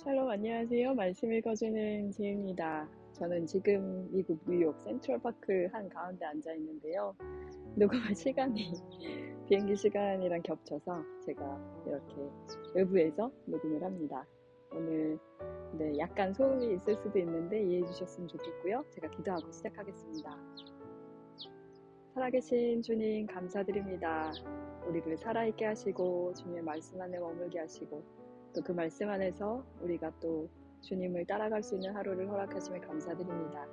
샬롬 안녕하세요. 말씀 읽어주는 지혜입니다. 저는 지금 미국 뉴욕 센트럴파크 한가운데 앉아 있는데요. 녹음할 시간이 비행기 시간이랑 겹쳐서 제가 이렇게 외부에서 녹음을 합니다. 오늘 약간 소음이 있을 수도 있는데 이해해 주셨으면 좋겠고요. 제가 기도하고 시작하겠습니다. 살아계신 주님 감사드립니다. 우리를 살아있게 하시고 주님의 말씀 안에 머물게 하시고 또 그 말씀 안에서 우리가 또 주님을 따라갈 수 있는 하루를 허락하심에 감사드립니다.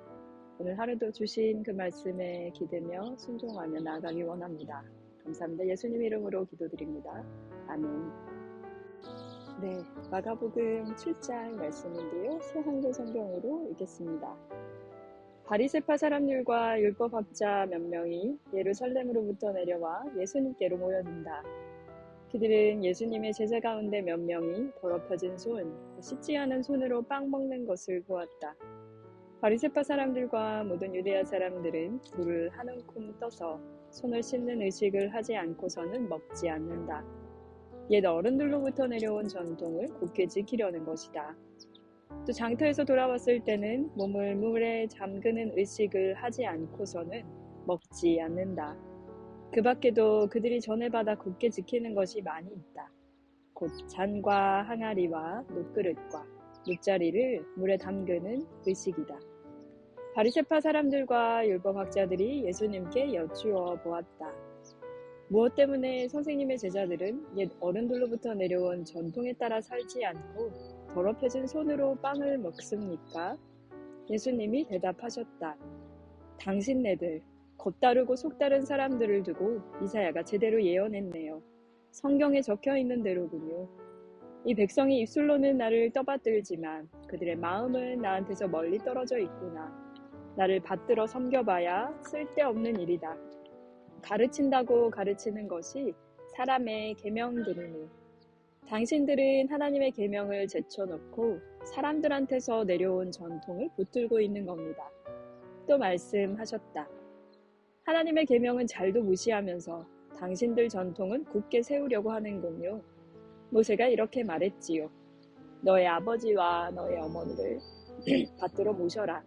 오늘 하루도 주신 그 말씀에 기대며 순종하며 나아가기 원합니다. 감사합니다. 예수님 이름으로 기도드립니다. 아멘. 네, 마가복음 7장 말씀인데요. 새 한글 성경으로 읽겠습니다. 바리새파 사람들과 율법학자 몇 명이 예루살렘으로부터 내려와 예수님께로 모여든다. 그들은 예수님의 제자 가운데 몇 명이 더럽혀진 손, 씻지 않은 손으로 빵 먹는 것을 보았다. 바리새파 사람들과 모든 유대야 사람들은 물을 한 움큼 떠서 손을 씻는 의식을 하지 않고서는 먹지 않는다. 옛 어른들로부터 내려온 전통을 굳게 지키려는 것이다. 또 장터에서 돌아왔을 때는 몸을 물에 잠그는 의식을 하지 않고서는 먹지 않는다. 그 밖에도 그들이 전에 받아 굳게 지키는 것이 많이 있다. 곧 잔과 항아리와 놋그릇과 놋자리를 물에 담그는 의식이다. 바리새파 사람들과 율법학자들이 예수님께 여쭈어 보았다. 무엇 때문에 선생님의 제자들은 옛 어른들로부터 내려온 전통에 따라 살지 않고 더럽혀진 손으로 빵을 먹습니까? 예수님이 대답하셨다. 당신네들 겉다르고 속다른 사람들을 두고 이사야가 제대로 예언했네요. 성경에 적혀있는 대로군요. 이 백성이 입술로는 나를 떠받들지만 그들의 마음은 나한테서 멀리 떨어져 있구나. 나를 받들어 섬겨봐야 쓸데없는 일이다. 가르친다고 가르치는 것이 사람의 계명들이니 당신들은 하나님의 계명을 제쳐놓고 사람들한테서 내려온 전통을 붙들고 있는 겁니다. 또 말씀하셨다. 하나님의 계명은 잘도 무시하면서 당신들 전통은 굳게 세우려고 하는군요. 모세가 이렇게 말했지요. 너의 아버지와 너의 어머니를 받들어 모셔라.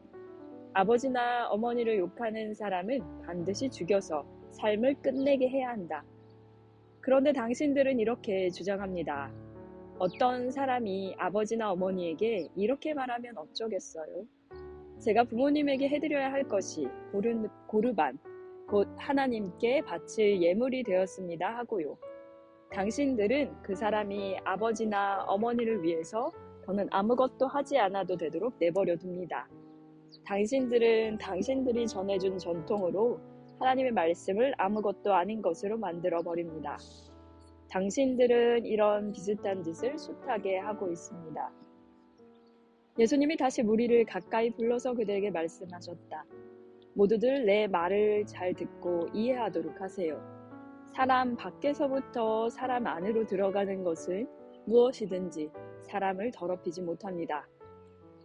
아버지나 어머니를 욕하는 사람은 반드시 죽여서 삶을 끝내게 해야 한다. 그런데 당신들은 이렇게 주장합니다. 어떤 사람이 아버지나 어머니에게 이렇게 말하면 어쩌겠어요? 제가 부모님에게 해드려야 할 것이 고르반, 곧 하나님께 바칠 예물이 되었습니다 하고요. 당신들은 그 사람이 아버지나 어머니를 위해서 더는 아무것도 하지 않아도 되도록 내버려 둡니다. 당신들은 당신들이 전해준 전통으로 하나님의 말씀을 아무것도 아닌 것으로 만들어 버립니다. 당신들은 이런 비슷한 짓을 숱하게 하고 있습니다. 예수님이 다시 무리를 가까이 불러서 그들에게 말씀하셨다. 모두들 내 말을 잘 듣고 이해하도록 하세요. 사람 밖에서부터 사람 안으로 들어가는 것은 무엇이든지 사람을 더럽히지 못합니다.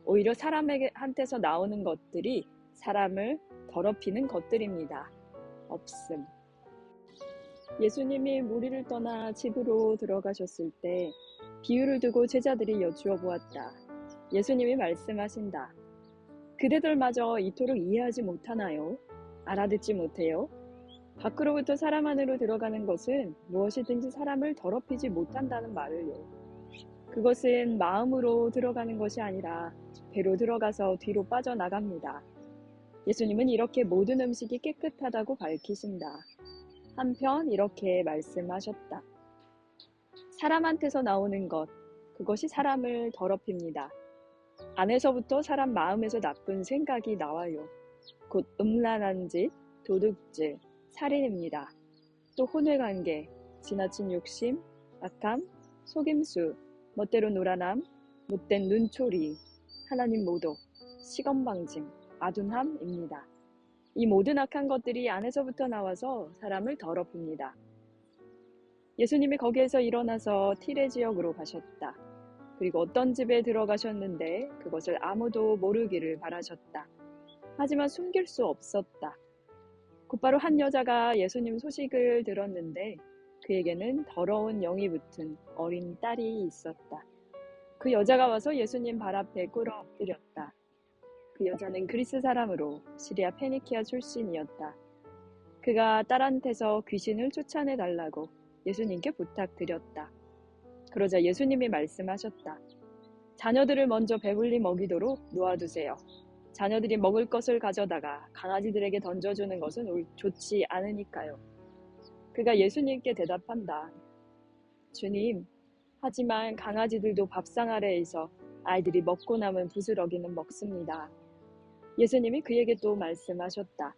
오히려 사람한테서 나오는 것들이 사람을 더럽히는 것들입니다. 없음. 예수님이 무리를 떠나 집으로 들어가셨을 때 비유를 두고 제자들이 여쭈어 보았다. 예수님이 말씀하신다. 그대들마저 이토록 이해하지 못하나요? 알아듣지 못해요? 밖으로부터 사람 안으로 들어가는 것은 무엇이든지 사람을 더럽히지 못한다는 말을요. 그것은 마음으로 들어가는 것이 아니라 배로 들어가서 뒤로 빠져나갑니다. 예수님은 이렇게 모든 음식이 깨끗하다고 밝히신다. 한편 이렇게 말씀하셨다. 사람한테서 나오는 것, 그것이 사람을 더럽힙니다. 안에서부터 사람 마음에서 나쁜 생각이 나와요. 곧 음란한 짓, 도둑질, 살인입니다. 또 혼외관계, 지나친 욕심, 악함, 속임수, 멋대로 놀아남, 못된 눈초리, 하나님 모독, 시건방짐, 아둔함입니다. 이 모든 악한 것들이 안에서부터 나와서 사람을 더럽힙니다. 예수님이 거기에서 일어나서 티레 지역으로 가셨다. 그리고 어떤 집에 들어가셨는데 그것을 아무도 모르기를 바라셨다. 하지만 숨길 수 없었다. 곧바로 한 여자가 예수님 소식을 들었는데 그에게는 더러운 영이 붙은 어린 딸이 있었다. 그 여자가 와서 예수님 발 앞에 꿇어 엎드렸다. 그 여자는 그리스 사람으로 시리아 페니키아 출신이었다. 그가 딸한테서 귀신을 쫓아내 달라고 예수님께 부탁드렸다. 그러자 예수님이 말씀하셨다. 자녀들을 먼저 배불리 먹이도록 놓아두세요. 자녀들이 먹을 것을 가져다가 강아지들에게 던져주는 것은 좋지 않으니까요. 그가 예수님께 대답한다. 주님, 하지만 강아지들도 밥상 아래에 있어 아이들이 먹고 남은 부스러기는 먹습니다. 예수님이 그에게 또 말씀하셨다.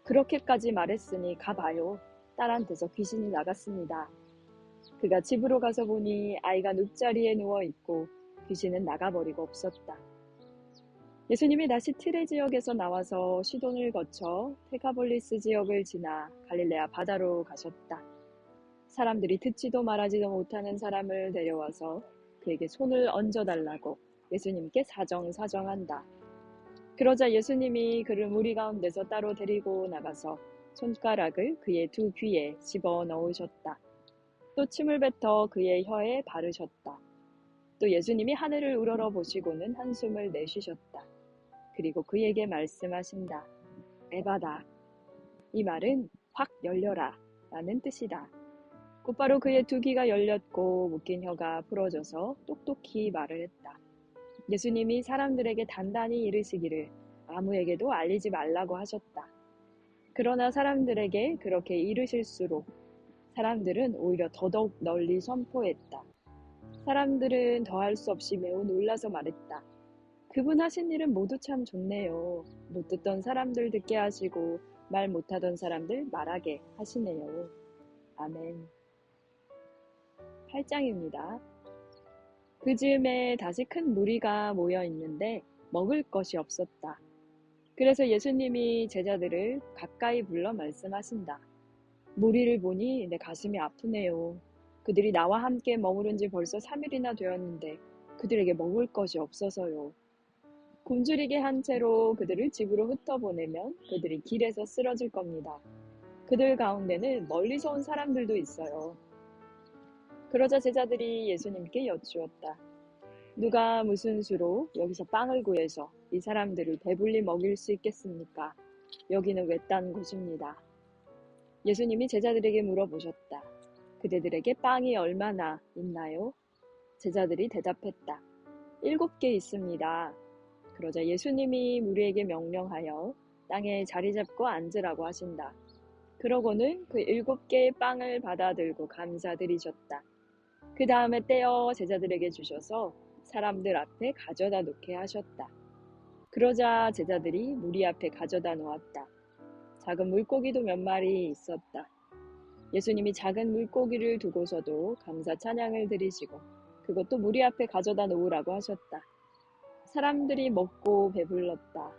그렇게까지 말했으니 가봐요. 딸한테서 귀신이 나갔습니다. 그가 집으로 가서 보니 아이가 눕자리에 누워있고 귀신은 나가버리고 없었다. 예수님이 다시 티레 지역에서 나와서 시돈을 거쳐 테카볼리스 지역을 지나 갈릴레아 바다로 가셨다. 사람들이 듣지도 말하지도 못하는 사람을 데려와서 그에게 손을 얹어달라고 예수님께 사정한다. 그러자 예수님이 그를 무리 가운데서 따로 데리고 나가서 손가락을 그의 두 귀에 집어넣으셨다. 또 침을 뱉어 그의 혀에 바르셨다. 또 예수님이 하늘을 우러러 보시고는 한숨을 내쉬셨다. 그리고 그에게 말씀하신다. 에바다. 이 말은 확 열려라 라는 뜻이다. 곧바로 그의 두 귀가 열렸고 묶인 혀가 풀어져서 똑똑히 말을 했다. 예수님이 사람들에게 단단히 이르시기를 아무에게도 알리지 말라고 하셨다. 그러나 사람들에게 그렇게 이르실수록 사람들은 오히려 더더욱 널리 선포했다. 사람들은 더할 수 없이 매우 놀라서 말했다. 그분 하신 일은 모두 참 좋네요. 못 듣던 사람들 듣게 하시고 말 못하던 사람들 말하게 하시네요. 아멘. 8장입니다. 그 즈음에 다시 큰 무리가 모여 있는데 먹을 것이 없었다. 그래서 예수님이 제자들을 가까이 불러 말씀하신다. 무리를 보니 내 가슴이 아프네요. 그들이 나와 함께 머무른 지 벌써 3일이나 되었는데 그들에게 먹을 것이 없어서요. 굶주리게 한 채로 그들을 집으로 흩어보내면 그들이 길에서 쓰러질 겁니다. 그들 가운데는 멀리서 온 사람들도 있어요. 그러자 제자들이 예수님께 여쭈었다. 누가 무슨 수로 여기서 빵을 구해서 이 사람들을 배불리 먹일 수 있겠습니까? 여기는 외딴 곳입니다. 예수님이 제자들에게 물어보셨다. 그대들에게 빵이 얼마나 있나요? 제자들이 대답했다. 7개 있습니다. 그러자 예수님이 무리에게 명령하여 땅에 자리 잡고 앉으라고 하신다. 그러고는 그 7개의 빵을 받아들고 감사드리셨다. 그 다음에 떼어 제자들에게 주셔서 사람들 앞에 가져다 놓게 하셨다. 그러자 제자들이 무리 앞에 가져다 놓았다. 작은 물고기도 몇 마리 있었다. 예수님이 작은 물고기를 두고서도 감사 찬양을 드리시고 그것도 무리 앞에 가져다 놓으라고 하셨다. 사람들이 먹고 배불렀다.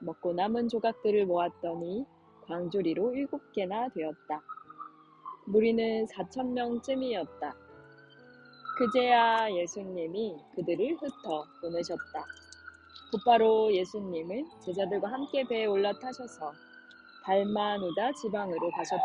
먹고 남은 조각들을 모았더니 광주리로 7개나 되었다. 무리는 4,000명쯤이었다. 그제야 예수님이 그들을 흩어 보내셨다. 곧바로 예수님은 제자들과 함께 배에 올라타셔서 달마누다 지방으로 가셨다.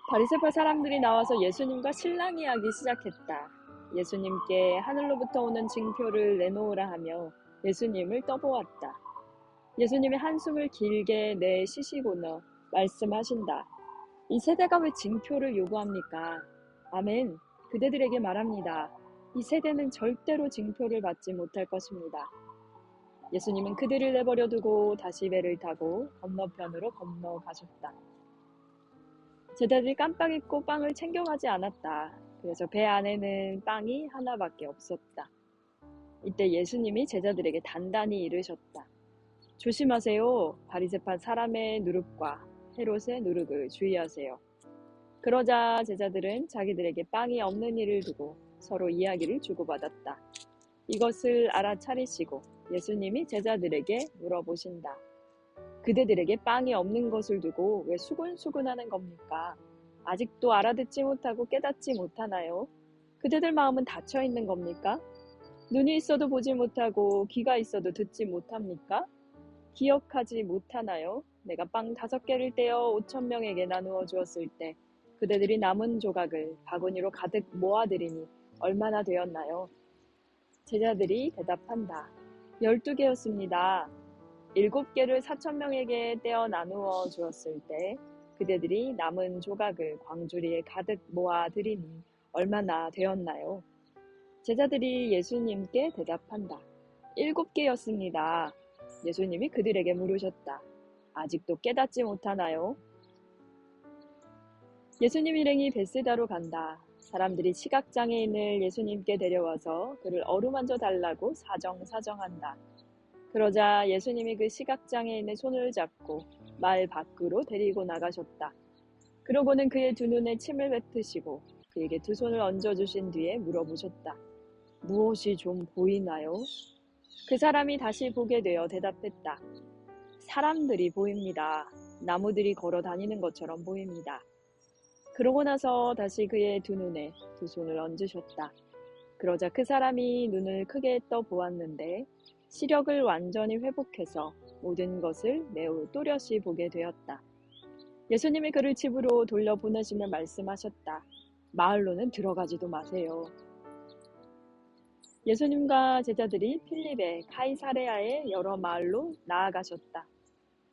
바리새파 사람들이 나와서 예수님과 실랑이하기 시작했다. 예수님께 하늘로부터 오는 징표를 내놓으라 하며 예수님을 떠보았다. 예수님이 한숨을 길게 내쉬시고는 말씀하신다. 이 세대가 왜 징표를 요구합니까? 아멘. 그대들에게 말합니다. 이 세대는 절대로 징표를 받지 못할 것입니다. 예수님은 그들을 내버려 두고 다시 배를 타고 건너편으로 건너가셨다. 제자들이 깜빡 잊고 빵을 챙겨가지 않았다. 그래서 배 안에는 빵이 하나밖에 없었다. 이때 예수님이 제자들에게 단단히 이르셨다. 조심하세요. 바리새파 사람의 누룩과 헤롯의 누룩을 주의하세요. 그러자 제자들은 자기들에게 빵이 없는 일을 두고 서로 이야기를 주고받았다. 이것을 알아차리시고 예수님이 제자들에게 물어보신다. 그대들에게 빵이 없는 것을 두고 왜 수군수군하는 겁니까? 아직도 알아듣지 못하고 깨닫지 못하나요? 그대들 마음은 닫혀 있는 겁니까? 눈이 있어도 보지 못하고 귀가 있어도 듣지 못합니까? 기억하지 못하나요? 내가 빵 5개를 떼어 5,000명에게 나누어 주었을 때 그대들이 남은 조각을 바구니로 가득 모아들이니 얼마나 되었나요? 제자들이 대답한다. 12개였습니다. 7개를 4,000명에게 떼어 나누어 주었을 때 그대들이 남은 조각을 광주리에 가득 모아들이니 얼마나 되었나요? 제자들이 예수님께 대답한다. 7개였습니다. 예수님이 그들에게 물으셨다. 아직도 깨닫지 못하나요? 예수님 일행이 벳세다로 간다. 사람들이 시각장애인을 예수님께 데려와서 그를 어루만져 달라고 사정한다. 그러자 예수님이 그 시각장애인의 손을 잡고 마을 밖으로 데리고 나가셨다. 그러고는 그의 두 눈에 침을 뱉으시고 그에게 두 손을 얹어주신 뒤에 물어보셨다. 무엇이 좀 보이나요? 그 사람이 다시 보게 되어 대답했다. 사람들이 보입니다. 나무들이 걸어 다니는 것처럼 보입니다. 그러고 나서 다시 그의 두 눈에 두 손을 얹으셨다. 그러자 그 사람이 눈을 크게 떠 보았는데 시력을 완전히 회복해서 모든 것을 매우 또렷이 보게 되었다. 예수님이 그를 집으로 돌려보내시며 말씀하셨다. 마을로는 들어가지도 마세요. 예수님과 제자들이 필립의 카이사레아의 여러 마을로 나아가셨다.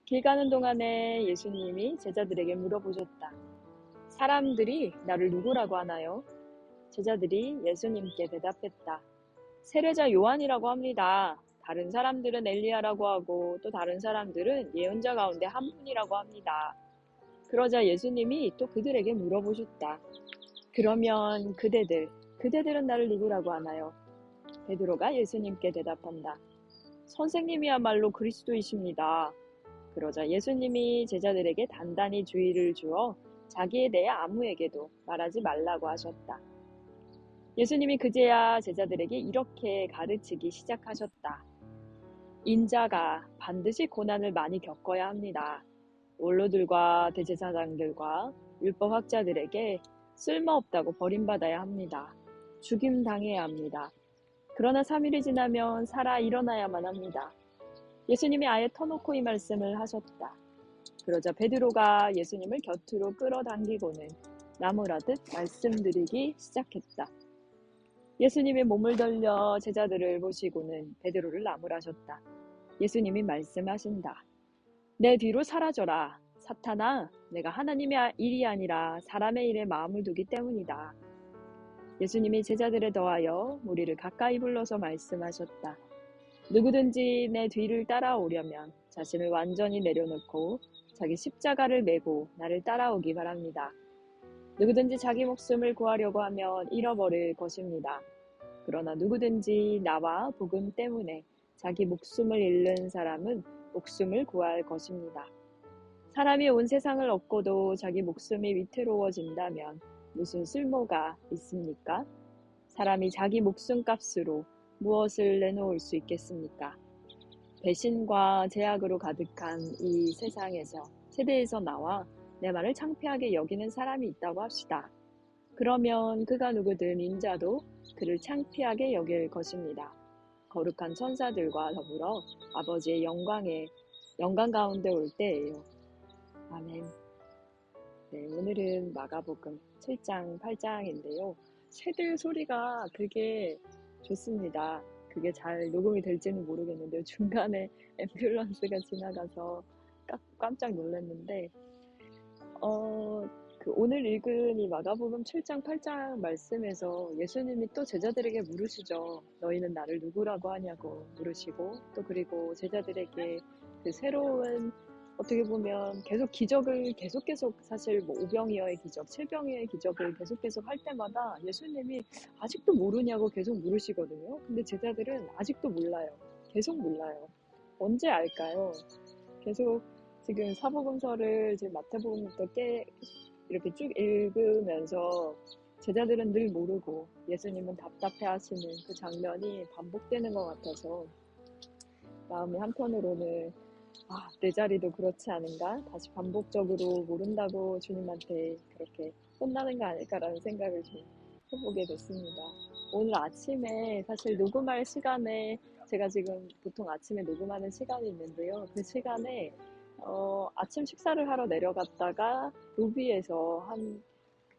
길 가는 동안에 예수님이 제자들에게 물어보셨다. 사람들이 나를 누구라고 하나요? 제자들이 예수님께 대답했다. 세례자 요한이라고 합니다. 다른 사람들은 엘리야라고 하고 또 다른 사람들은 예언자 가운데 한 분이라고 합니다. 그러자 예수님이 또 그들에게 물어보셨다. 그러면 그대들은 나를 누구라고 하나요? 베드로가 예수님께 대답한다. 선생님이야말로 그리스도이십니다. 그러자 예수님이 제자들에게 단단히 주의를 주어 자기에 대해 아무에게도 말하지 말라고 하셨다. 예수님이 그제야 제자들에게 이렇게 가르치기 시작하셨다. 인자가 반드시 고난을 많이 겪어야 합니다. 원로들과 대제사장들과 율법학자들에게 쓸모없다고 버림받아야 합니다. 죽임 당해야 합니다. 그러나 3일이 지나면 살아 일어나야만 합니다. 예수님이 아예 터놓고 이 말씀을 하셨다. 그러자 베드로가 예수님을 곁으로 끌어당기고는 나무라듯 말씀드리기 시작했다. 예수님이 몸을 돌려 제자들을 보시고는 베드로를 나무라셨다. 예수님이 말씀하신다. 내 뒤로 사라져라. 사탄아, 내가 하나님의 일이 아니라 사람의 일에 마음을 두기 때문이다. 예수님이 제자들에 더하여 무리를 가까이 불러서 말씀하셨다. 누구든지 내 뒤를 따라오려면 자신을 완전히 내려놓고 자기 십자가를 메고 나를 따라오기 바랍니다. 누구든지 자기 목숨을 구하려고 하면 잃어버릴 것입니다. 그러나 누구든지 나와 복음 때문에 자기 목숨을 잃는 사람은 목숨을 구할 것입니다. 사람이 온 세상을 얻고도 자기 목숨이 위태로워진다면 무슨 쓸모가 있습니까? 사람이 자기 목숨값으로 무엇을 내놓을 수 있겠습니까? 배신과 제약으로 가득한 이 세대에서 나와 내 말을 창피하게 여기는 사람이 있다고 합시다. 그러면 그가 누구든 인자도 그를 창피하게 여길 것입니다. 거룩한 천사들과 더불어 아버지의 영광 가운데 올 때예요. 아멘. 네, 오늘은 마가복음 7장, 8장인데요. 새들 소리가 되게 좋습니다. 그게 잘 녹음이 될지는 모르겠는데요. 중간에 앰뷸런스가 지나가서 깜짝 놀랐는데 오늘 읽은 이 마가복음 7장, 8장 말씀에서 예수님이 또 제자들에게 물으시죠. 너희는 나를 누구라고 하냐고 물으시고 또 그리고 제자들에게 그 새로운 어떻게 보면 기적을 계속 사실 뭐 오병이어의 기적, 칠병이어의 기적을 계속 할 때마다 예수님이 아직도 모르냐고 계속 물으시거든요. 근데 제자들은 아직도 몰라요. 계속 몰라요. 언제 알까요? 계속 지금 사복음서를 지금 마태복음부터 이렇게 쭉 읽으면서 제자들은 늘 모르고 예수님은 답답해하시는 그 장면이 반복되는 것 같아서 마음이 한편으로는 내 자리도 그렇지 않은가? 다시 반복적으로 모른다고 주님한테 그렇게 혼나는 거 아닐까라는 생각을 좀 해보게 됐습니다. 오늘 아침에 사실 녹음할 시간에 제가 지금 보통 아침에 녹음하는 시간이 있는데요. 그 시간에 아침 식사를 하러 내려갔다가 로비에서 한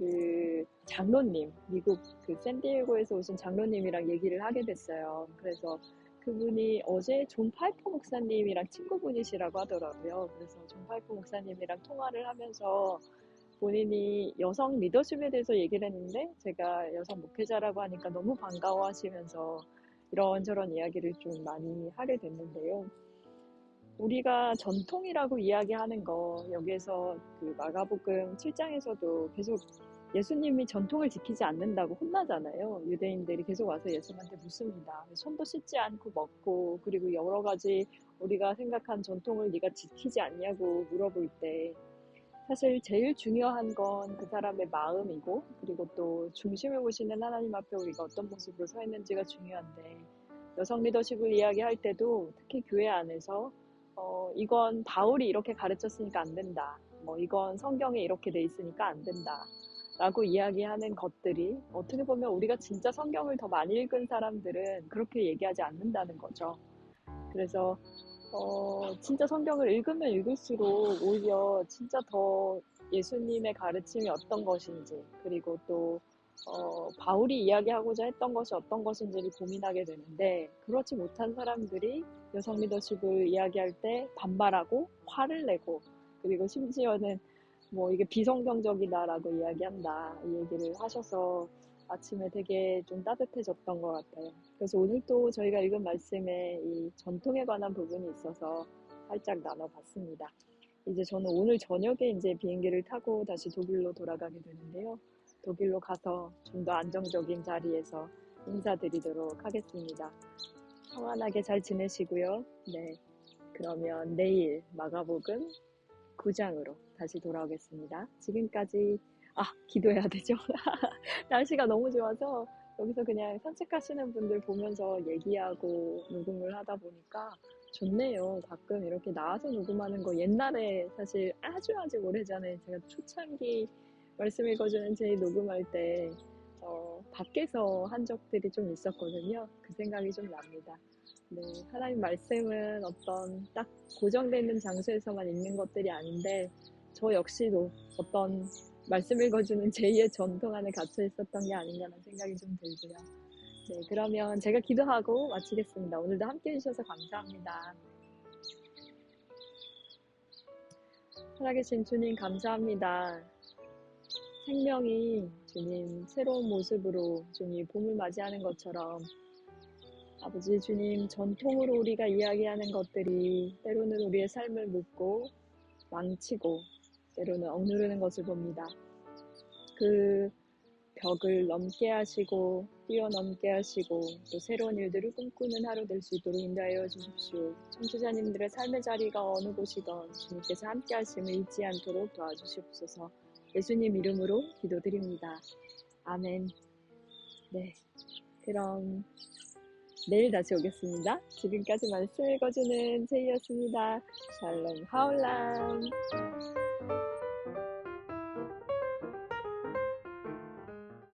그 장로님, 미국 그 샌디에고에서 오신 장로님이랑 얘기를 하게 됐어요. 그래서 그분이 어제 존 파이퍼 목사님이랑 친구분이시라고 하더라고요. 그래서 존 파이퍼 목사님이랑 통화를 하면서 본인이 여성 리더십에 대해서 얘기를 했는데 제가 여성 목회자라고 하니까 너무 반가워하시면서 이런저런 이야기를 좀 많이 하게 됐는데요. 우리가 전통이라고 이야기하는 거, 여기에서 그 마가복음 7장에서도 계속 예수님이 전통을 지키지 않는다고 혼나잖아요. 유대인들이 계속 와서 예수님한테 묻습니다. 손도 씻지 않고 먹고, 그리고 여러 가지 우리가 생각한 전통을 네가 지키지 않냐고 물어볼 때, 사실 제일 중요한 건 그 사람의 마음이고, 그리고 또 중심을 보시는 하나님 앞에 우리가 어떤 모습으로 서 있는지가 중요한데, 여성 리더십을 이야기할 때도 특히 교회 안에서 이건 바울이 이렇게 가르쳤으니까 안 된다. 이건 성경에 이렇게 돼 있으니까 안 된다. 라고 이야기하는 것들이 어떻게 보면 우리가 진짜 성경을 더 많이 읽은 사람들은 그렇게 얘기하지 않는다는 거죠. 그래서 진짜 성경을 읽으면 읽을수록 오히려 진짜 더 예수님의 가르침이 어떤 것인지, 그리고 또 바울이 이야기하고자 했던 것이 어떤 것인지를 고민하게 되는데, 그렇지 못한 사람들이 여성 리더십을 이야기할 때 반발하고 화를 내고, 그리고 심지어는 이게 비성경적이다라고 이야기한다, 이 얘기를 하셔서 아침에 되게 좀 따뜻해졌던 것 같아요. 그래서 오늘 또 저희가 읽은 말씀에 이 전통에 관한 부분이 있어서 살짝 나눠봤습니다. 이제 저는 오늘 저녁에 이제 비행기를 타고 다시 독일로 돌아가게 되는데요. 독일로 가서 좀 더 안정적인 자리에서 인사드리도록 하겠습니다. 평안하게 잘 지내시고요. 네, 그러면 내일 마가복음 9장으로 다시 돌아오겠습니다. 지금까지 기도해야 되죠. 날씨가 너무 좋아서 여기서 그냥 산책하시는 분들 보면서 얘기하고 녹음을 하다 보니까 좋네요. 가끔 이렇게 나와서 녹음하는 거, 옛날에 사실 아주 오래전에 제가 초창기 말씀 읽어주는 제 녹음할 때 밖에서 한 적들이 좀 있었거든요. 그 생각이 좀 납니다. 네, 하나님 말씀은 어떤 딱 고정되어 있는 장소에서만 읽는 것들이 아닌데, 저 역시도 어떤 말씀 읽어주는 제2의 전통 안에 갇혀 있었던 게 아닌가라는 생각이 좀 들고요. 네, 그러면 제가 기도하고 마치겠습니다. 오늘도 함께 해주셔서 감사합니다. 살아계신 주님 감사합니다. 생명이 주님 새로운 모습으로 주님 봄을 맞이하는 것처럼, 아버지 주님, 전통으로 우리가 이야기하는 것들이 때로는 우리의 삶을 묶고 망치고 때로는 억누르는 것을 봅니다. 그 벽을 넘게 하시고 뛰어넘게 하시고 또 새로운 일들을 꿈꾸는 하루 될 수 있도록 인도하여 주십시오. 청취자님들의 삶의 자리가 어느 곳이건 주님께서 함께 하심을 잊지 않도록 도와주시옵소서. 예수님 이름으로 기도드립니다. 아멘. 네, 그럼 내일 다시 오겠습니다. 지금까지 말씀 읽어주는 제이였습니다. 샬롬 하울람.